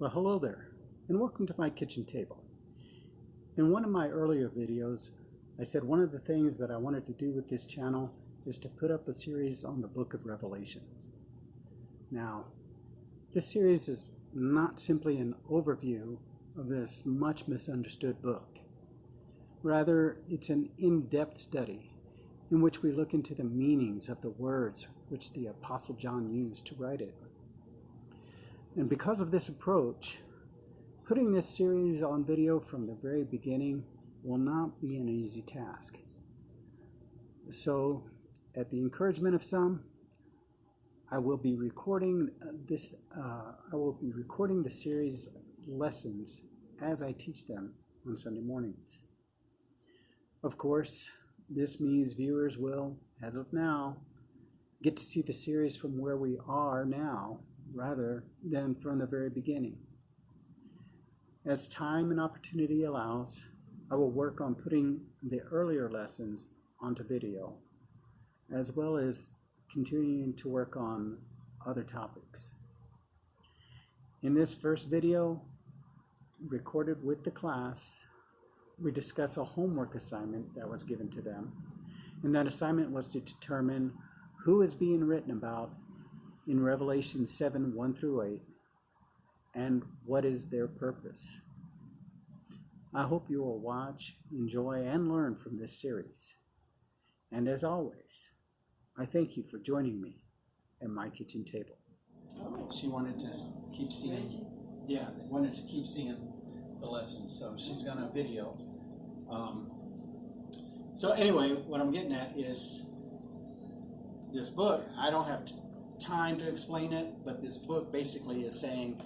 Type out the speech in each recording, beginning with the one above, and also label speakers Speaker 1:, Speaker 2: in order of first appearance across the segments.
Speaker 1: Well, hello there, and welcome to my kitchen table. In one of my earlier videos, I said one of the things that I wanted to do with this channel is to put up a series on the book of Revelation. Now, this series is not simply an overview of this much misunderstood book. Rather, it's an in-depth study in which we look into the meanings of the words which the Apostle John used to write it. And because of this approach, putting this series on video from the very beginning will not be an easy task. So, at the encouragement of some, I will be recording the series lessons as I teach them on Sunday mornings. Of course, this means viewers will, as of now, get to see the series from where we are now rather than from the very beginning. As time and opportunity allows, I will work on putting the earlier lessons onto video, as well as continuing to work on other topics. In this first video, recorded with the class, we discuss a homework assignment that was given to them, and that assignment was to determine who is being written about in Revelation 7, 1 through 8, and what is their purpose. I hope you will watch, enjoy, and learn from this series. And as always, I thank you for joining me at my kitchen table. She wanted to keep seeing, wanted to keep seeing the lesson, so she's gonna video. So anyway, what I'm getting at is this book, I don't have time to explain it, but this book basically is saying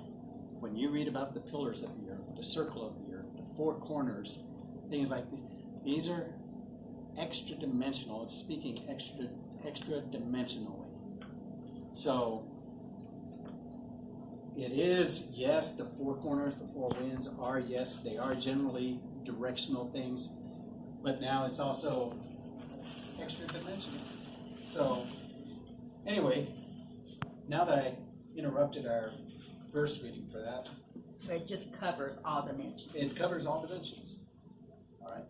Speaker 1: when you read about the pillars of the earth, the circle of the earth, the four corners, things like these are extra dimensional. It's speaking extra dimensionally. So it is, yes, the four corners, the four winds are, yes, they are generally directional things, but now it's also extra dimensional. So anyway, now that I interrupted our verse reading for that.
Speaker 2: It just covers all dimensions.
Speaker 1: It covers all dimensions. All right.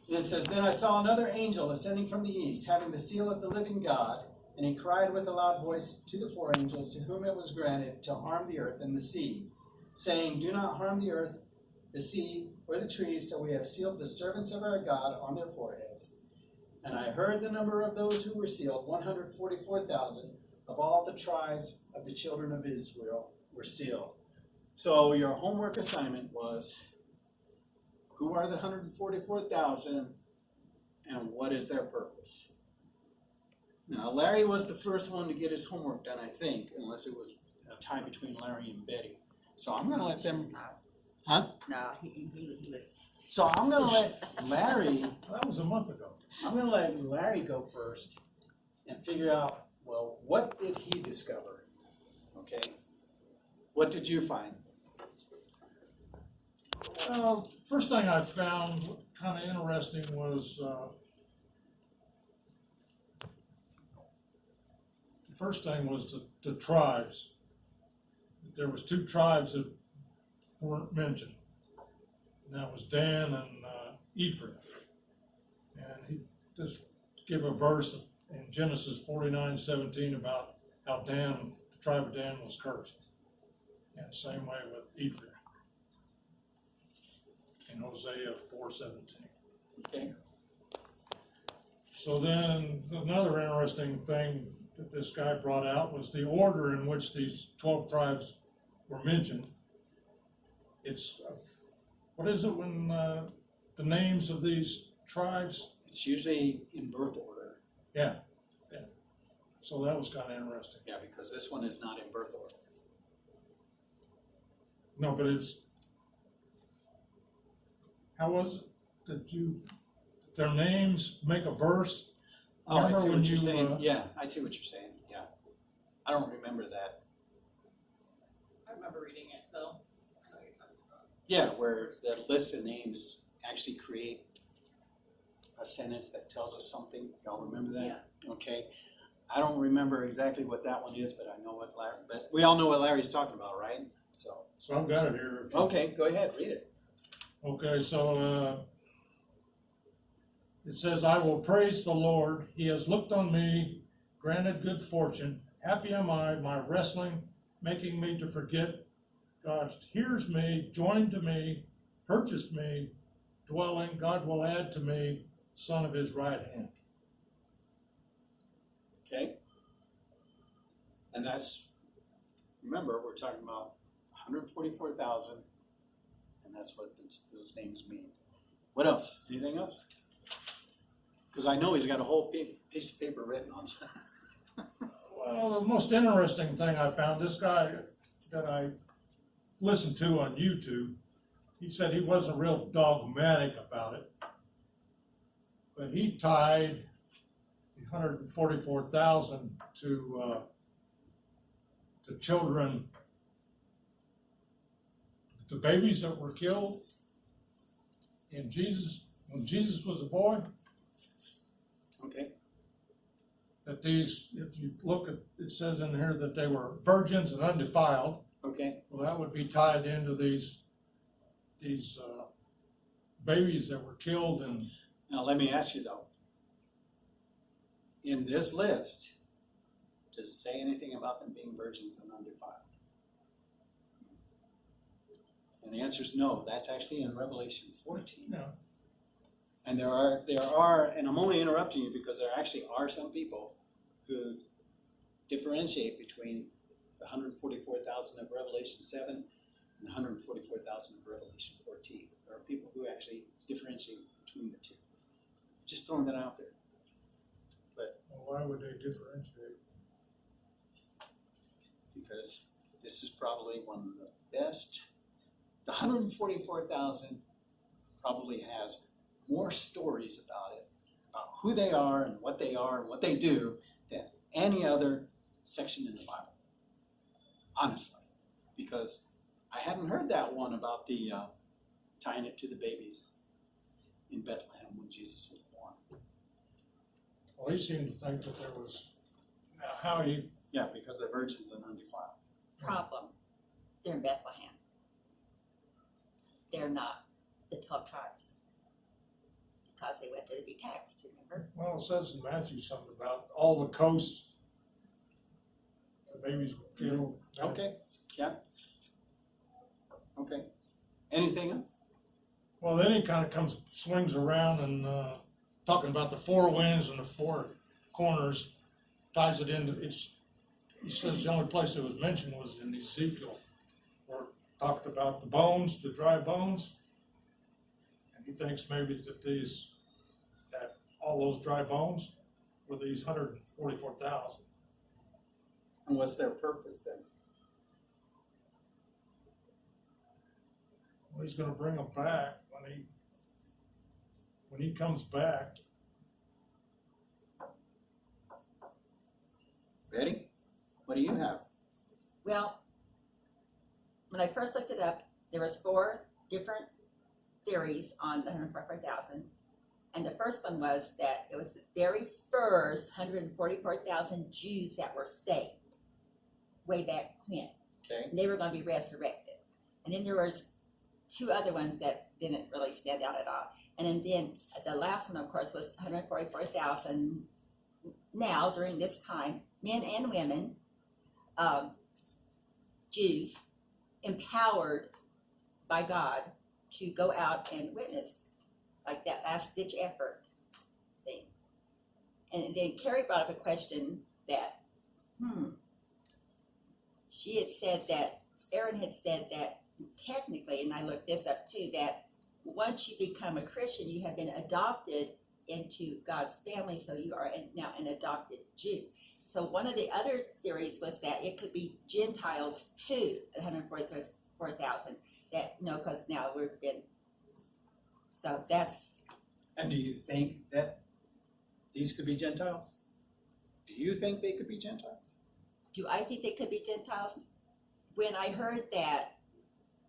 Speaker 1: And it says, Then I saw another angel ascending from the east, having the seal of the living God, and he cried with a loud voice to the four angels to whom it was granted to harm the earth and the sea, saying, Do not harm the earth, the sea, or the trees, till we have sealed the servants of our God on their foreheads. And I heard the number of those who were sealed, 144,000 of all the tribes of the children of Israel were sealed. So your homework assignment was, who are the 144,000 and what is their purpose? Now, Larry was the first one to get his homework done, I think, unless it was a tie between Larry and Betty. So I'm going to let them... Huh?
Speaker 2: No, he was...
Speaker 1: So I'm going to let Larry...
Speaker 3: That was a month ago.
Speaker 1: I'm going to let Larry go first and figure out, well, what did he discover? Okay? What did you find?
Speaker 3: Well, first thing I found kind of interesting was the first thing was the tribes. There was two tribes that weren't mentioned, and that was Dan and Ephraim. And he just give a verse in Genesis 49:17 about how the tribe of Dan was cursed. And same way with Ephraim in Hosea 4:17.
Speaker 1: Okay.
Speaker 3: So then another interesting thing that this guy brought out was the order in which these 12 tribes were mentioned. It's, what is it when the names of these tribes?
Speaker 1: It's usually in birth order.
Speaker 3: Yeah. So that was kind of interesting.
Speaker 1: Yeah, because this one is not in birth order.
Speaker 3: No, but it's, how was it? Did their names make a verse?
Speaker 1: Oh, I
Speaker 3: Remember
Speaker 1: see
Speaker 3: when
Speaker 1: what you're
Speaker 3: you,
Speaker 1: saying. Yeah, I see what you're saying. Yeah. I don't remember that.
Speaker 4: I remember reading it though. I know what you're talking about.
Speaker 1: Yeah, where the list of names actually create a sentence that tells us something. Y'all remember that?
Speaker 4: Yeah.
Speaker 1: Okay. I don't remember exactly what that one is, but I know what Larry, but we all know what Larry's talking about, right? So,
Speaker 3: So I've got it here. if you-
Speaker 1: okay, go ahead, read it.
Speaker 3: Okay, so, it says, I will praise the Lord. He has looked on me, granted good fortune. Happy am I, my wrestling, making me to forget. God hears me, joined to me, purchased me, dwelling. God will add to me, son of his right hand.
Speaker 1: Okay? And that's, remember, we're talking about 144,000, and that's what those names mean. What else? Anything else? Because I know he's got a whole piece of paper written on it.
Speaker 3: Well, the most interesting thing I found, this guy that I listened to on YouTube, he said he wasn't real dogmatic about it, but he tied the 144,000 to children, the babies that were killed in Jesus, when Jesus was a boy.
Speaker 1: Okay?
Speaker 3: That these, if you look at, it says in here that they were virgins and undefiled.
Speaker 1: Okay?
Speaker 3: Well, that would be tied into these babies that were killed and
Speaker 1: Now, let me ask you though. In this list, does it say anything about them being virgins and undefiled? And the answer is no. That's actually in Revelation 14.
Speaker 3: you know,
Speaker 1: And there are, and I'm only interrupting you because there actually are some people who differentiate between the 144,000 of Revelation 7 and the 144,000 of Revelation 14. There are people who actually differentiate between the two. Just throwing that out there. But
Speaker 3: well, why would they differentiate?
Speaker 1: because this is probably one of the best, the 144,000 probably has more stories about it, about who they are and what they do than any other section in the Bible. Honestly, because I hadn't heard that one about the tying it to the babies in Bethlehem when Jesus was born.
Speaker 3: Well, he seemed to think that there was, now how you,
Speaker 1: Yeah, because they're virgins and undefiled.
Speaker 2: Problem, they're in Bethlehem. They're not the 12 tribes. Because they went there to be taxed, remember?
Speaker 3: well, it says in Matthew something about all the coasts, the babies were killed.
Speaker 1: Okay, yeah. Okay. Anything else?
Speaker 3: Well, then he kind of swings around and talking about the four winds and the four corners, ties it into, he says the only place it was mentioned was in Ezekiel, where it talked about the bones, the dry bones. And he thinks maybe that all those dry bones were these 144,000.
Speaker 1: And what's their purpose then?
Speaker 3: Well, he's gonna bring them back when he comes back.
Speaker 1: Ready? What do you have?
Speaker 2: Well, when I first looked it up, there was 4 different theories on the 144,000. And the first one was that it was the very first 144,000 Jews that were saved way back when.
Speaker 1: Okay.
Speaker 2: And they were going to be resurrected. And then there was 2 other ones that didn't really stand out at all. And then the last one, of course, was 144,000 now, during this time, men and women, Jews, empowered by God to go out and witness, like that last-ditch effort thing. And then Carrie brought up a question that, she had said that, Aaron had said that technically, and I looked this up too, that once you become a Christian, you have been adopted into God's family, so you are now an adopted Jew. So one of the other theories was that it could be Gentiles too, 144,000. That no, because now we've been. So that's.
Speaker 1: And do you think that these could be Gentiles? Do you think they could be Gentiles?
Speaker 2: Do I think they could be Gentiles? When I heard that,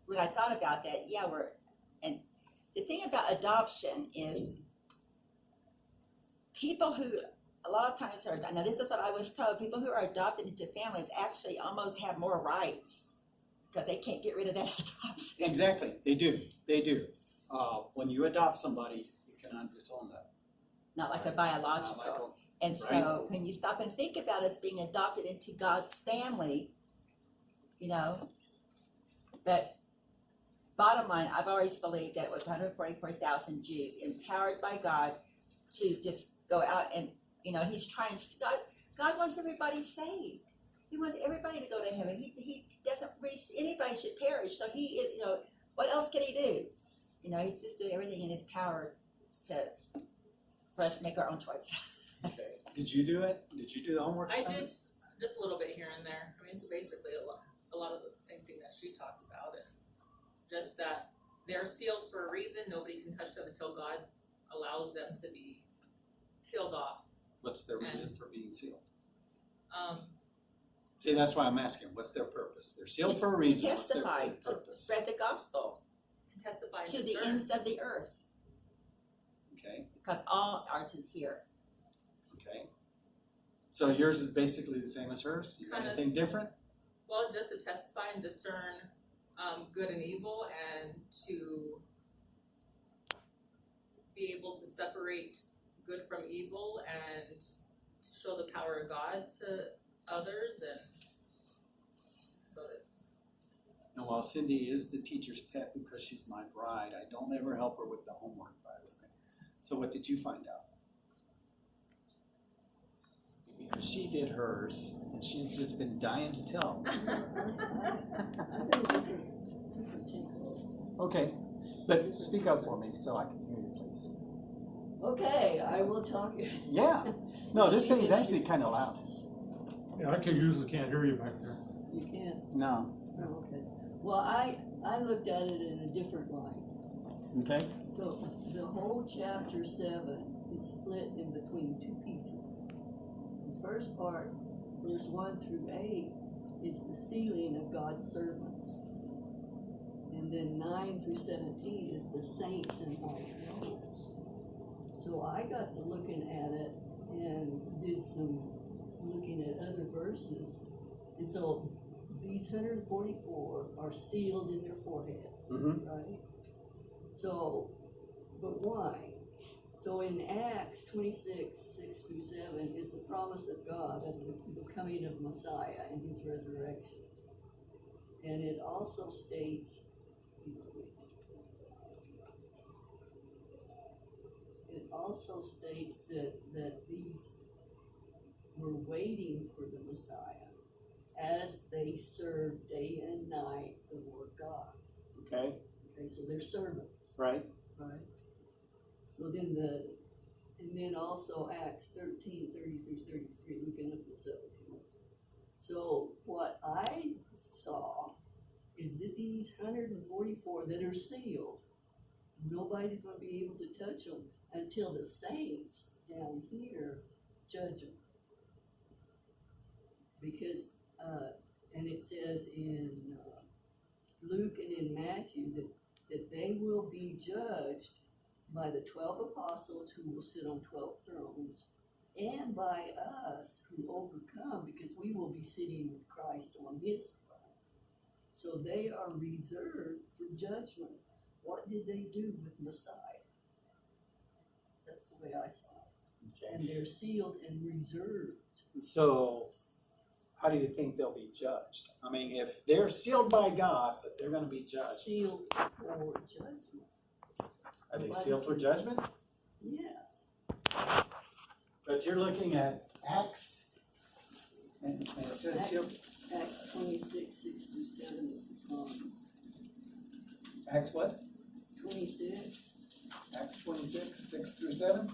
Speaker 2: when I thought about that, yeah, and the thing about adoption is people who a lot of times now this is what I was told, people who are adopted into families actually almost have more rights because they can't get rid of that adoption.
Speaker 1: Exactly, they do, they do. When you adopt somebody, you cannot disown them.
Speaker 2: Not like a
Speaker 1: Not
Speaker 2: biological.
Speaker 1: like a-
Speaker 2: And so
Speaker 1: Right.
Speaker 2: when you stop and think about us being adopted into God's family, you know, but bottom line, I've always believed that it was 144,000 Jews empowered by God to just go out and, you know, he's trying, God wants everybody saved. He wants everybody to go to heaven. He doesn't reach, anybody should perish. So he is, you know, what else can he do? You know, he's just doing everything in his power for us to make our own choice.
Speaker 1: Okay, did you do it? Did you do the homework?
Speaker 4: I
Speaker 1: assignment?
Speaker 4: did just a little bit here and there. I mean, it's basically a lot of the same thing that she talked about, and just that they're sealed for a reason. Nobody can touch them until God allows them to be killed off.
Speaker 1: What's their reason for being sealed? See, that's why I'm asking, what's their purpose? They're sealed for a reason.
Speaker 2: To
Speaker 1: What's their
Speaker 2: testify, to
Speaker 1: purpose?
Speaker 2: spread the gospel
Speaker 4: to testify and
Speaker 2: to the
Speaker 4: discern.
Speaker 2: ends of the earth,
Speaker 1: Okay,
Speaker 2: because all are to hear.
Speaker 1: okay. So yours is basically the same as hers? You got
Speaker 4: Kinda.
Speaker 1: anything different?
Speaker 4: Well, just to testify and discern good and evil, and to be able to separate good from evil, and to show the power of God to others, and that's about it.
Speaker 1: And while Cindy is the teacher's pet because she's my bride, I don't ever help her with the homework, by the way. So what did you find out? Because she did hers, and she's just been dying to tell. Okay, but speak up for me so I can hear you, please.
Speaker 5: Okay, I will talk.
Speaker 1: Yeah, no, this thing's actually kind of loud.
Speaker 3: Yeah, I usually can't hear you back there.
Speaker 5: You can't,
Speaker 1: No,
Speaker 5: oh, okay. Well, I looked at it in a different light.
Speaker 1: okay,
Speaker 5: So the whole chapter 7 is split in between two pieces. The first part, verse 1 through 8, is the sealing of God's servants. And then 9 through 17 is the saints in white robes. So I got to looking at it and did some looking at other verses. And so these 144 are sealed in their foreheads,
Speaker 1: Mhm.
Speaker 5: right? So, but why? So in Acts 26, 6 through 7 is the promise of God of the coming of Messiah and his resurrection. And it also states, that these were waiting for the Messiah as they served day and night the Lord God.
Speaker 1: okay,
Speaker 5: Okay, so they're servants.
Speaker 1: right,
Speaker 5: Right. So then also Acts 13, 30 through 33, we can look this up if you want. So what I saw is that these 144 that are sealed, nobody's going to be able to touch them until the saints down here judge them. Because, and it says in Luke and in Matthew that they will be judged by the 12 apostles who will sit on 12 thrones, and by us who overcome, because we will be sitting with Christ on his throne. So they are reserved for judgment. What did they do with Messiah? That's the way I saw it.
Speaker 1: okay.
Speaker 5: And they're sealed and reserved.
Speaker 1: So, how do you think they'll be judged? I mean, if they're sealed by God, but they're gonna be judged,
Speaker 5: Sealed for judgment.
Speaker 1: are they sealed for judgment?
Speaker 5: Yes.
Speaker 1: But you're looking at Acts, and it says sealed,
Speaker 5: Acts 26, 6 through 7 is the promise.
Speaker 1: Acts what?
Speaker 5: 26.
Speaker 1: Acts 26, 6 through 7?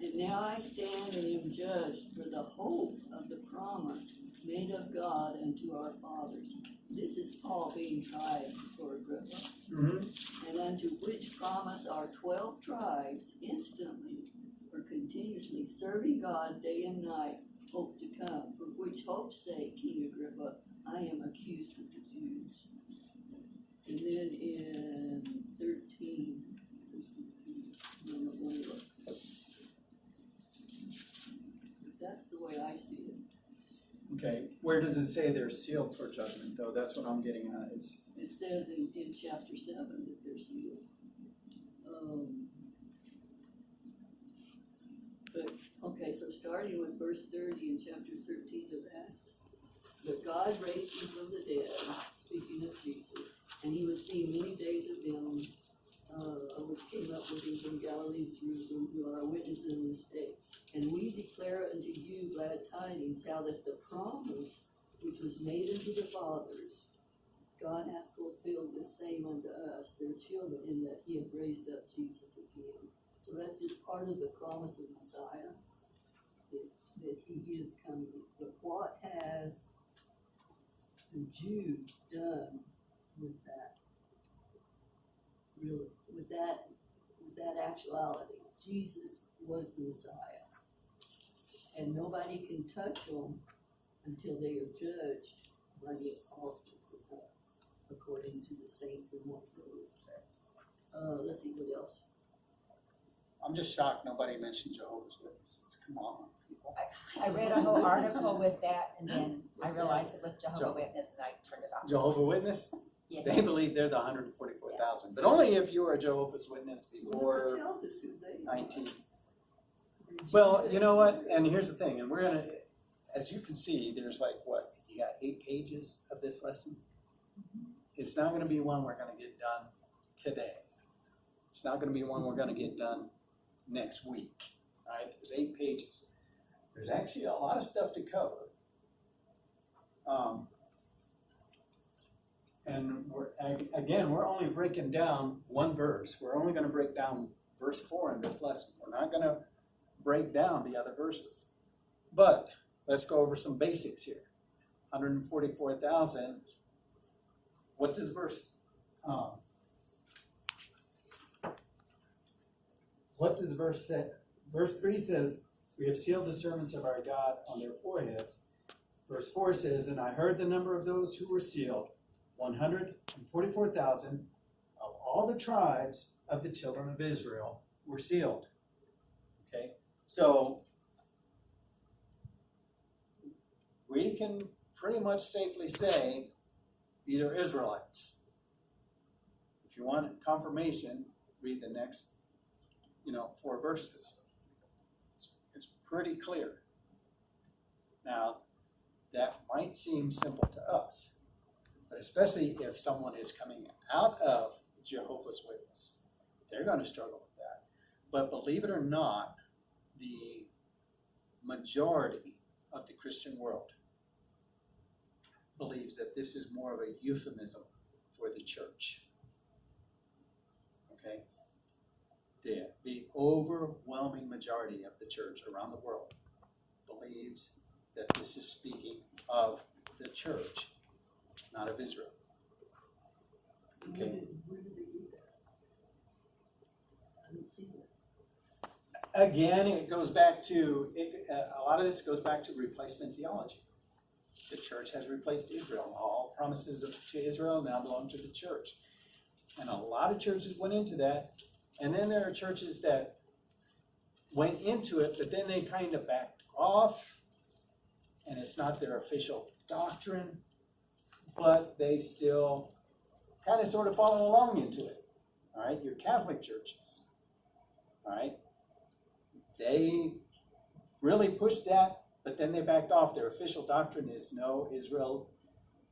Speaker 5: And now I stand and am judged for the hope of the promise made of God unto our fathers. This is Paul being tried for Agrippa.
Speaker 1: Mm-hmm.
Speaker 5: And unto which promise our 12 tribes instantly or continuously serving God day and night hope to come, for which hope's sake, King Agrippa, I am accused with the Jews. And then in 13, that's the way I see it.
Speaker 1: Okay, where does it say they're sealed for judgment, though? That's what I'm getting at, is,
Speaker 5: It says in chapter 7 that they're sealed. But, okay, so starting with verse 30 in chapter 13 of Acts. But God raised him from the dead, speaking of Jesus, and he was seen many days of them, which came up with him from Galilee to Jerusalem, who are witnesses in this day. And we declare unto you glad tidings, how that the promise which was made unto the fathers, God hath fulfilled the same unto us, their children, in that he hath raised up Jesus again. So that's just part of the promise of Messiah, that he is coming. But what has the Jews done with that? Really, with that actuality? Jesus was the Messiah, and nobody can touch him until they are judged by the apostles of us, according to the saints in one word. Let's see what else.
Speaker 1: I'm just shocked nobody mentioned Jehovah's Witnesses. Come on, people.
Speaker 2: I read a whole article with that, and then I realized it was Jehovah Witness, and I turned it off.
Speaker 1: Jehovah Witness?
Speaker 2: Yeah.
Speaker 1: They believe they're the 144,000, but only if you were a Jehovah's Witness
Speaker 5: Well,
Speaker 1: before
Speaker 5: it tells us who they are.
Speaker 1: 19. Well, you know what? And here's the thing, and we're gonna, as you can see, there's like what? You got 8 pages of this lesson. It's not gonna be one we're gonna get done today. It's not gonna be one we're gonna get done next week. All right, there's 8 pages. There's actually a lot of stuff to cover. And we're only breaking down one verse. We're only going to break down verse 4 in this lesson. We're not going to break down the other verses. But let's go over some basics here. 144,000. What does verse say? Verse 3 says, "We have sealed the servants of our God on their foreheads." Verse 4 says, "And I heard the number of those who were sealed, 144,000 of all the tribes of the children of Israel were sealed." Okay, so we can pretty much safely say these are Israelites. If you want confirmation, read the next 4 verses. It's pretty clear. Now, that might seem simple to us, but especially if someone is coming out of Jehovah's Witness, they're going to struggle with that. But believe it or not, the majority of the Christian world believes that this is more of a euphemism for the church. Okay? The overwhelming majority of the church around the world believes that this is speaking of the church, not of Israel. Okay.
Speaker 5: Where did they get that? I don't see that.
Speaker 1: Again, it goes back to, a lot of this goes back to replacement theology. The church has replaced Israel. All promises to Israel now belong to the church. And a lot of churches went into that. And then there are churches that went into it, but then they kind of backed off. And it's not their official doctrine, but they still kind of sort of follow along into it. All right, your Catholic churches, all right, they really pushed that, but then they backed off. Their official doctrine is no, Israel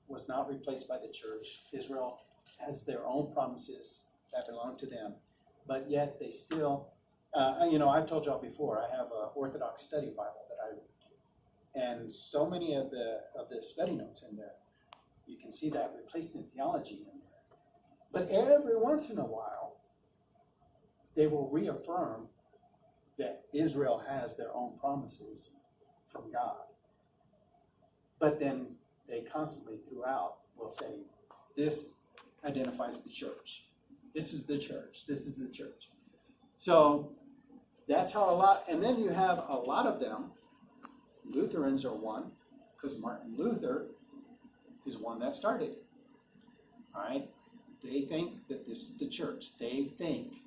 Speaker 1: was not replaced by the church. Israel has their own promises that belong to them, but yet they still, I've told y'all before, I have an Orthodox study Bible that I read. And so many of the study notes in there, you can see that replacement theology in there. But every once in a while, they will reaffirm that Israel has their own promises from God. But then they constantly throughout will say, this identifies the church. This is the church. This is the church. So that's how and then you have a lot of them. Lutherans are one, because Martin Luther is one that started it. All right? They think that this is the church. They think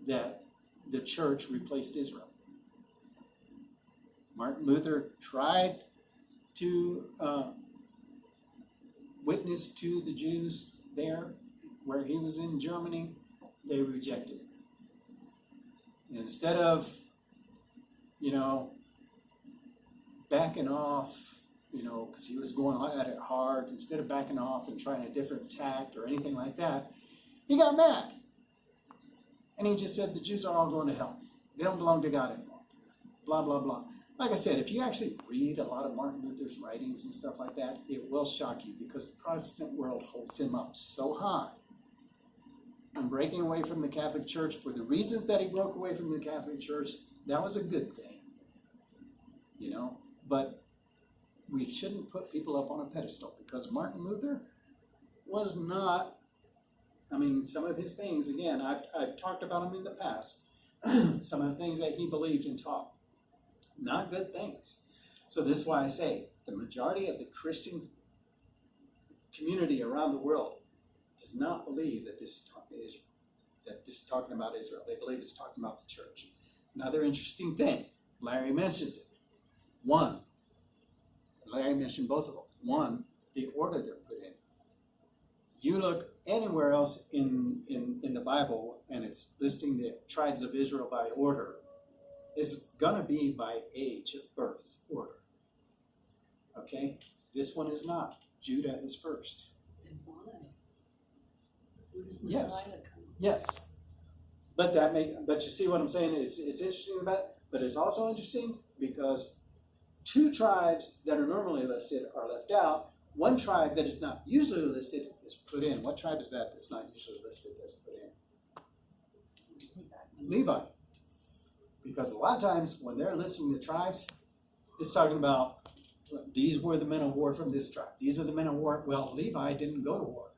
Speaker 1: that the church replaced Israel. Martin Luther tried to witness to the Jews there where he was in Germany, they rejected it. And instead of, backing off, because he was going at it hard, instead of backing off and trying a different tact or anything like that, he got mad. And he just said the Jews are all going to hell. They don't belong to God anymore. Blah, blah, blah. Like I said, if you actually read a lot of Martin Luther's writings and stuff like that, it will shock you because the Protestant world holds him up so high and breaking away from the Catholic Church for the reasons that he broke away from the Catholic Church. That was a good thing, but we shouldn't put people up on a pedestal because Martin Luther was not, some of his things, again, I've talked about him in the past, some of the things that he believed and taught, not good things. So this is why I say the majority of the Christian community around the world does not believe that this is talking about Israel. They believe it's talking about the church. Another interesting thing, Larry mentioned it. One, Larry mentioned both of them. One, the order they're put in. You look anywhere else in the Bible and it's listing the tribes of Israel by order, it's going to be by age of birth order. Okay? This one is not. Judah is first.
Speaker 5: And why? Where does
Speaker 1: Yes.
Speaker 5: Messiah come?
Speaker 1: Yes. But you see what I'm saying? It's interesting about it, but it's also interesting because two tribes that are normally listed are left out. One tribe that is not usually listed is put in. What tribe is that that's not usually listed that's put in? Levi. Because a lot of times when they're listing the tribes, it's talking about these were the men of war from this tribe. These are the men of war. Well, Levi didn't go to war.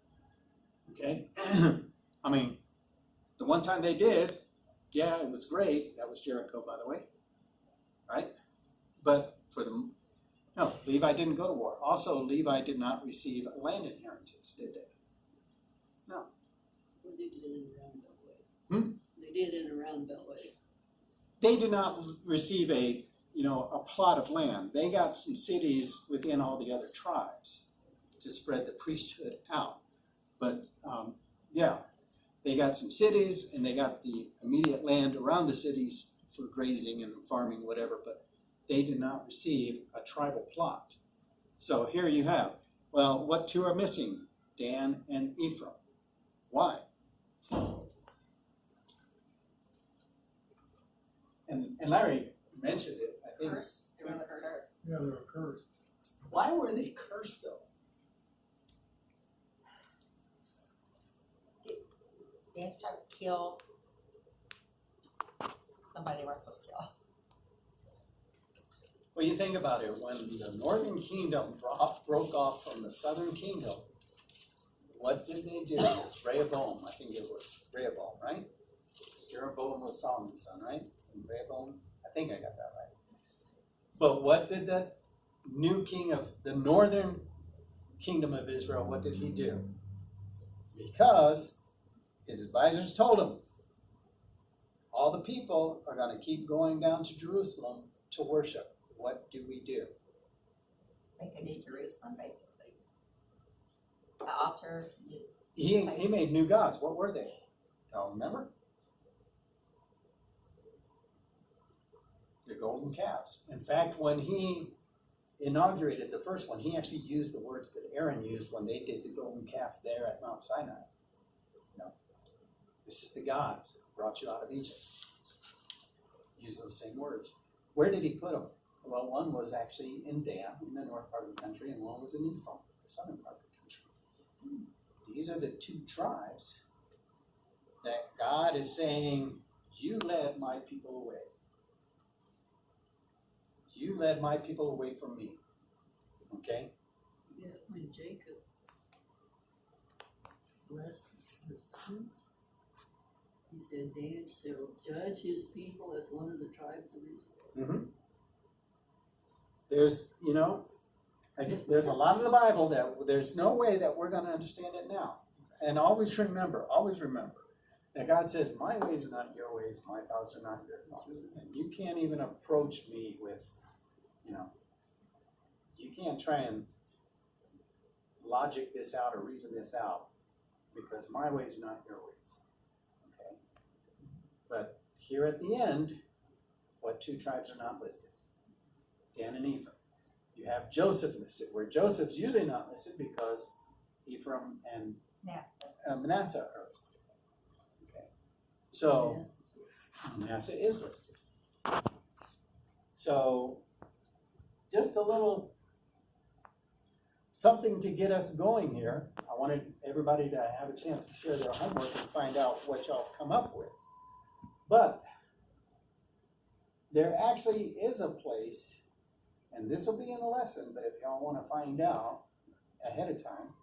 Speaker 1: Okay? The one time they did, yeah, it was great. That was Jericho, by the way. Right? But no, Levi didn't go to war. Also, Levi did not receive a land inheritance, did they? No.
Speaker 5: Well, they did in a roundabout way. They did in a roundabout way.
Speaker 1: They did not receive a plot of land. They got some cities within all the other tribes to spread the priesthood out. But they got some cities and they got the immediate land around the cities for grazing and farming, whatever, but they did not receive a tribal plot. So here you have, well, what two are missing? Dan and Ephraim. Why? And Larry mentioned it, I think.
Speaker 4: Cursed. They were cursed.
Speaker 3: Yeah, they were cursed.
Speaker 1: Why were they cursed though?
Speaker 2: They tried to kill somebody they weren't supposed to kill.
Speaker 1: Well, you think about it, when the northern kingdom broke off from the southern kingdom, what did they do? Rehoboam, I think it was Rehoboam, right? Because Jeroboam was Solomon's son, right? And Rehoboam, I think I got that right. But what did that new king of the northern kingdom of Israel, what did he do? Because his advisors told him, all the people are going to keep going down to Jerusalem to worship. What do?
Speaker 2: Make a new Jerusalem, basically. The altar.
Speaker 1: He made new gods. What were they? Y'all remember? The golden calves. In fact, when he inaugurated the first one, he actually used the words that Aaron used when they did the golden calf there at Mount Sinai. This is the gods that brought you out of Egypt. Use those same words. Where did he put them? Well, one was actually in Dan, in the north part of the country, and one was in Ephraim, the southern part of the country. These are the two tribes that God is saying, you led my people away. You led my people away from me. Okay?
Speaker 5: Yeah, when Jacob blessed his sons, he said, Dan shall judge his people as one of the tribes of Israel.
Speaker 1: Mm-hmm. There's a lot of the Bible that there's no way that we're going to understand it now. And always remember that God says, my ways are not your ways, my thoughts are not your thoughts. And you can't even approach me with, you can't can't try and logic this out or reason this out because my ways are not your ways. Okay? But here at the end, what two tribes are not listed? Dan and Ephraim. You have Joseph listed, where Joseph's usually not listed because Ephraim and Manasseh are listed. Okay. So Manasseh is listed. So just a little something to get us going here. I wanted everybody to have a chance to share their homework and find out what y'all have come up with. But there actually is a place, and this will be in the lesson, but if y'all want to find out ahead of time,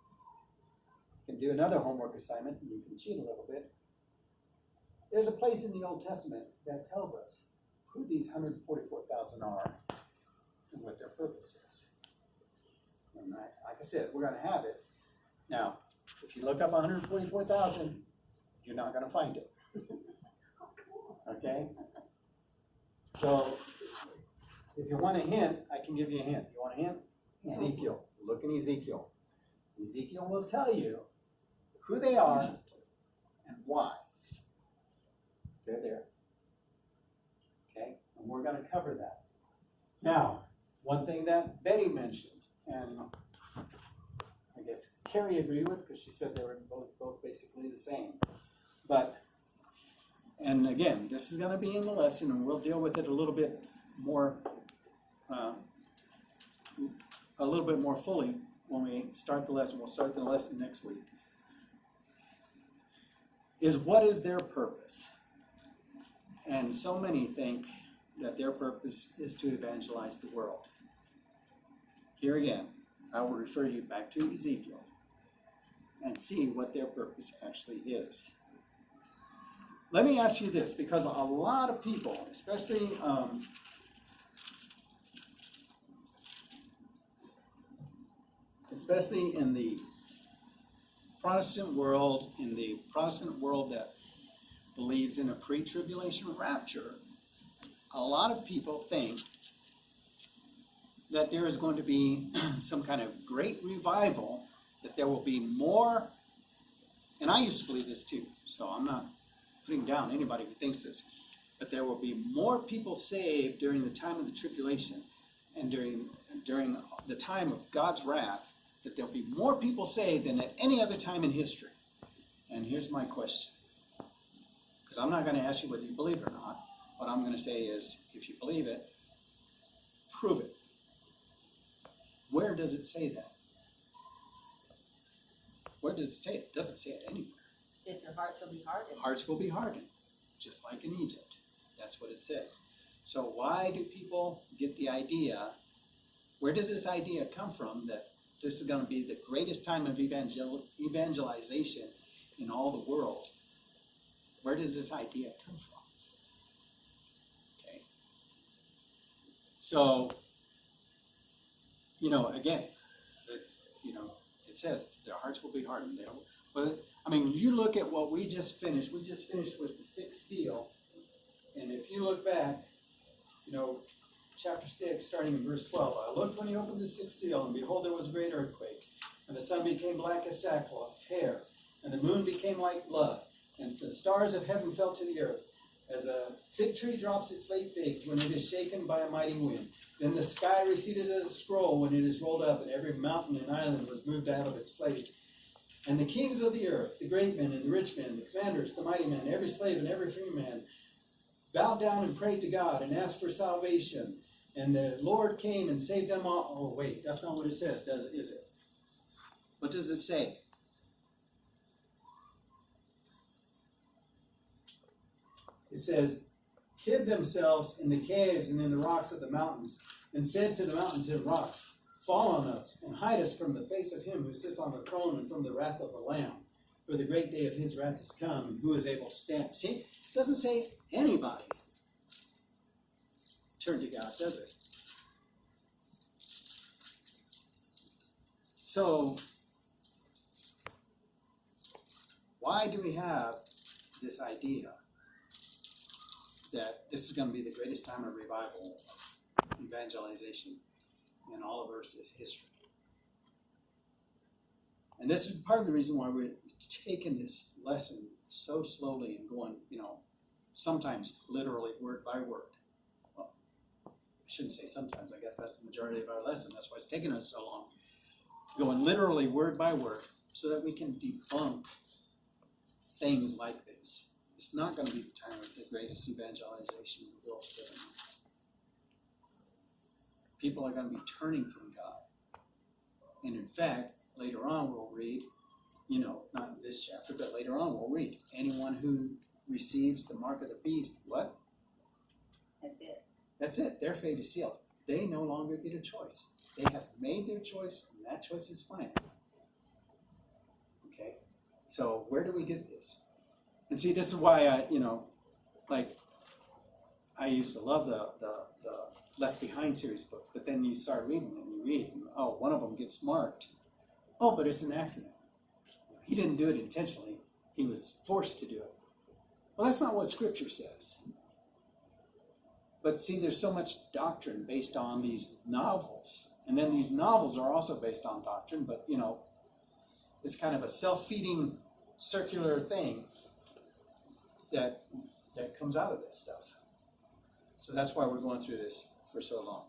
Speaker 1: you can do another homework assignment and you can cheat a little bit. There's a place in the Old Testament that tells us who these 144,000 are and what their purpose is. And like I said, we're going to have it. Now, if you look up 144,000, you're not going to find it. Okay? So, if you want a hint, I can give you a hint. You want a hint? Ezekiel. Look in Ezekiel. Ezekiel will tell you who they are and why. They're there. Okay? And we're going to cover that. Now, one thing that Betty mentioned, and I guess Carrie agreed with because she said they were both basically the same. But, and again, this is going to be in the lesson, and we'll deal with it a little bit more fully when we start the lesson. We'll start the lesson next week. Is what is their purpose? And so many think that their purpose is to evangelize the world. Here again, I will refer you back to Ezekiel and see what their purpose actually is. Let me ask you this, because a lot of people, especially in the Protestant world, that believes in a pre-tribulation rapture, a lot of people think that there is going to be some kind of great revival, that there will be more, and I used to believe this too, so I'm not putting down anybody who thinks this, but there will be more people saved during the time of the tribulation and during the time of God's wrath, that there'll be more people saved than at any other time in history. And here's my question, because I'm not going to ask you whether you believe it or not. What I'm going to say is, if you believe it, prove it. Where does it say that? Where does it say it? It doesn't say it anywhere.
Speaker 2: If your heart shall be hardened.
Speaker 1: Hearts will be hardened, just like in Egypt. That's what it says. So why do people get the idea, where does this idea come from that this is going to be the greatest time of evangelization in all the world? Where does this idea come from? Okay. So, again, it says their hearts will be hardened. But I mean, you look at what we just finished. We just finished with the sixth seal. And if you look back, chapter 6, starting in verse 12. I looked when he opened the sixth seal, and behold, there was a great earthquake. And the sun became black as sackcloth of hair, and the moon became like blood, and the stars of heaven fell to the earth, as a fig tree drops its late figs when it is shaken by a mighty wind. Then the sky receded as a scroll when it is rolled up, and every mountain and island was moved out of its place. And the kings of the earth, the great men and the rich men, the commanders, the mighty men, every slave and every free man, bowed down and prayed to God and asked for salvation. And the Lord came and saved them all. Oh, wait, that's not what it says, is it? What does it say? It says, hid themselves in the caves and in the rocks of the mountains, and said to the mountains and rocks, fall on us and hide us from the face of him who sits on the throne and from the wrath of the Lamb. For the great day of his wrath has come, and who is able to stand? See, it doesn't say anybody turn to God, does it? So, why do we have this idea that this is going to be the greatest time of revival, evangelization? in all of Earth's history. And this is part of the reason why we're taking this lesson so slowly and going, sometimes literally word by word. Well, I shouldn't say sometimes, I guess that's the majority of our lesson. That's why it's taking us so long. Going literally word by word so that we can debunk things like this. It's not going to be the time of the greatest evangelization the world has ever known. People are going to be turning from God. And in fact, later on we'll read, not in this chapter, but later on we'll read, anyone who receives the mark of the beast, what?
Speaker 2: That's it.
Speaker 1: That's it. Their fate is sealed. They no longer get a choice. They have made their choice, and that choice is final. Okay? So where do we get this? And see, this is why I used to love the Left Behind series book, but then you start reading it and you read, and, one of them gets marked. Oh, but it's an accident. He didn't do it intentionally. He was forced to do it. Well, that's not what Scripture says. But see, there's so much doctrine based on these novels. And then these novels are also based on doctrine, but, it's kind of a self-feeding circular thing that comes out of this stuff. So that's why we're going through this for so long.